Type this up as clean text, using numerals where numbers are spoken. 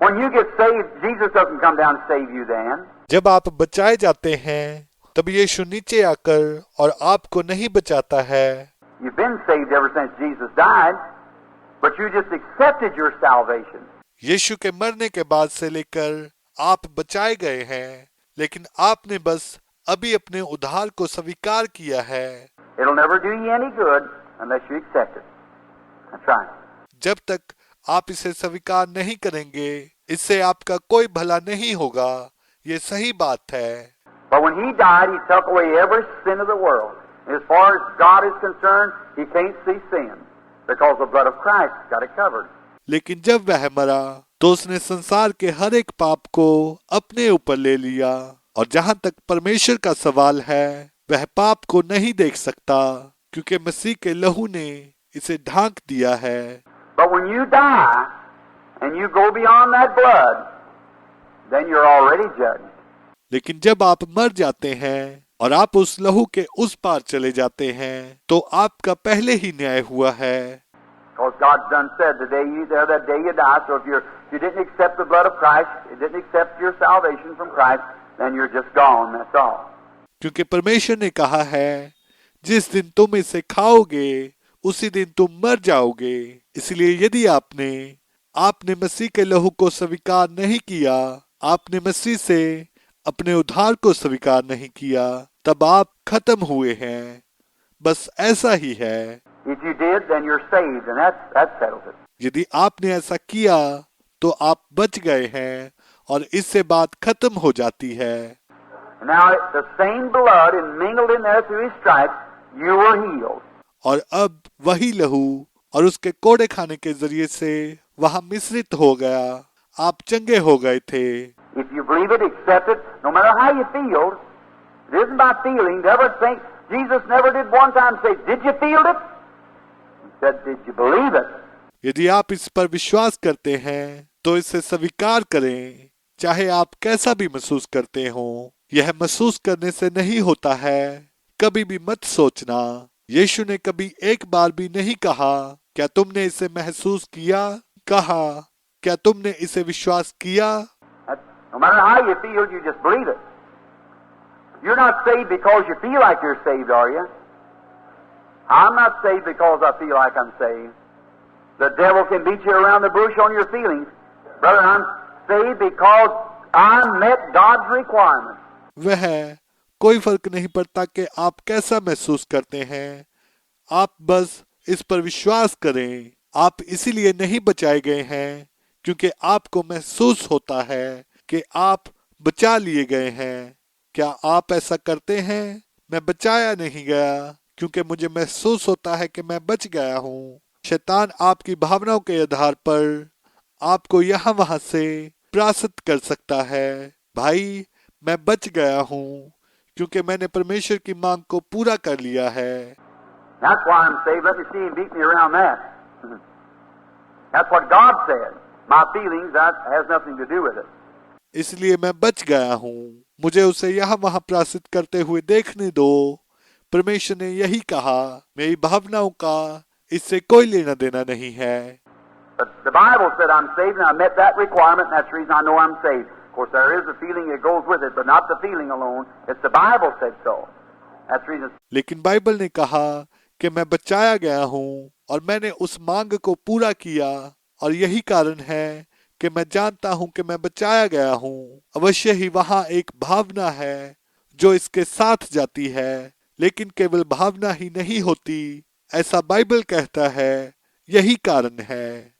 When you get saved, Jesus doesn't come down to save you then. जब आप बचाए जाते हैं तब यीशु नीचे आकर और आपको नहीं बचाता है। You've been saved ever since Jesus died, but you just accepted your salvation. यीशु के मरने के बाद से लेकर आप बचाए गए हैं, लेकिन आपने बस अभी अपने उद्धार को स्वीकार किया है। It'll never do you any good unless you accept it. That's right. जब तक आप इसे स्वीकार नहीं करेंगे, इससे आपका कोई भला नहीं होगा। ये सही बात है। But when he died, he took away every sin of the world. As far as God is concerned, he can't see sin because the blood of Christ got it covered. लेकिन जब वह मरा तो उसने संसार के हर एक पाप को अपने ऊपर ले लिया, और जहाँ तक परमेश्वर का सवाल है, वह पाप को नहीं देख सकता क्योंकि मसीह के लहू ने इसे ढांक दिया है। But when you die and you go beyond that blood, then you're already judged. लेकिन जब आप मर जाते हैं और आप उस लहू के उस पार चले जाते हैं, तो आपका पहले ही न्याय हुआ है। Because God's done said, the day you there, that day you die. So if you didn't accept the blood of Christ, you didn't accept your salvation from Christ, then you're just gone. That's all. क्योंकि परमेश्वर ने कहा है, जिस दिन तुम इसे खाओगे उसी दिन तुम मर जाओगे। इसलिए यदि आपने मसीह के लहू को स्वीकार नहीं किया, आपने मसीह से अपने उद्धार को स्वीकार नहीं किया, तब आप खत्म हुए हैं। बस ऐसा ही है। If you did, then you're saved, and that settles it. यदि आपने ऐसा किया तो आप बच गए हैं और इससे बात खत्म हो जाती है। Now the same blood is mingled in there through his stripes, you were healed. और अब वही लहू और उसके कोड़े खाने के जरिए से वहां मिश्रित हो गया, आप चंगे हो गए थे। If you believe it, accept it, no matter how you feel. It isn't by feeling. Never think. Jesus never did one time say, "Did you feel it?" He said, "Did you believe it?" यदि आप इस पर विश्वास करते हैं तो इसे स्वीकार करें, चाहे आप कैसा भी महसूस करते हो। यह महसूस करने से नहीं होता है। कभी भी मत सोचना। यीशु ने कभी एक बार भी नहीं कहा, क्या तुमने इसे महसूस किया? कहा, क्या तुमने इसे विश्वास किया? No matter how you feel, you just believe it. You're not saved because you feel like you're saved, are you? I'm not saved because I feel like I'm saved. The devil can beat you around the bush on your feelings. Brother, I'm saved because I met God's requirements. वह कोई फर्क नहीं पड़ता कि आप कैसा महसूस करते हैं। आप बस इस पर विश्वास करें। आप इसीलिए नहीं बचाए गए हैं क्योंकि आपको महसूस होता है कि आप बचा लिए गए हैं। क्या आप ऐसा करते हैं? मैं बचाया नहीं गया क्योंकि मुझे महसूस होता है कि मैं बच गया हूँ। शैतान आपकी भावनाओं के आधार पर आपको यहाँ वहां से परास्त कर सकता है। भाई, मैं बच गया हूँ क्योंकि मैंने परमेश्वर की मांग को पूरा कर लिया है। That's why I'm saved. Let me see him beat me around that. That's what God said. My feelings, that has nothing to do with it. इसलिए मैं बच गया हूँ। मुझे उसे यहाँ वहां परास्त करते हुए देखने दो। परमेश्वर ने यही कहा। मेरी भावनाओं का इससे कोई लेना देना नहीं है। But the Bible said I'm saved, and I met that requirement, and that's the reason I know I'm saved. Of course, there is a feeling that goes with it, but not the feeling alone. It's the Bible said so. That's the reason. लेकिन Bible ने कहा कि मैं बचाया गया हूँ और मैंने उस मांग को पूरा किया, और यही कारण है कि मैं जानता हूँ कि मैं बचाया गया हूँ। अवश्य ही वहाँ एक भावना है जो इसके साथ जाती है, लेकिन केवल भावना ही नहीं होती, ऐसा बाइबल कहता है। यही कारण है।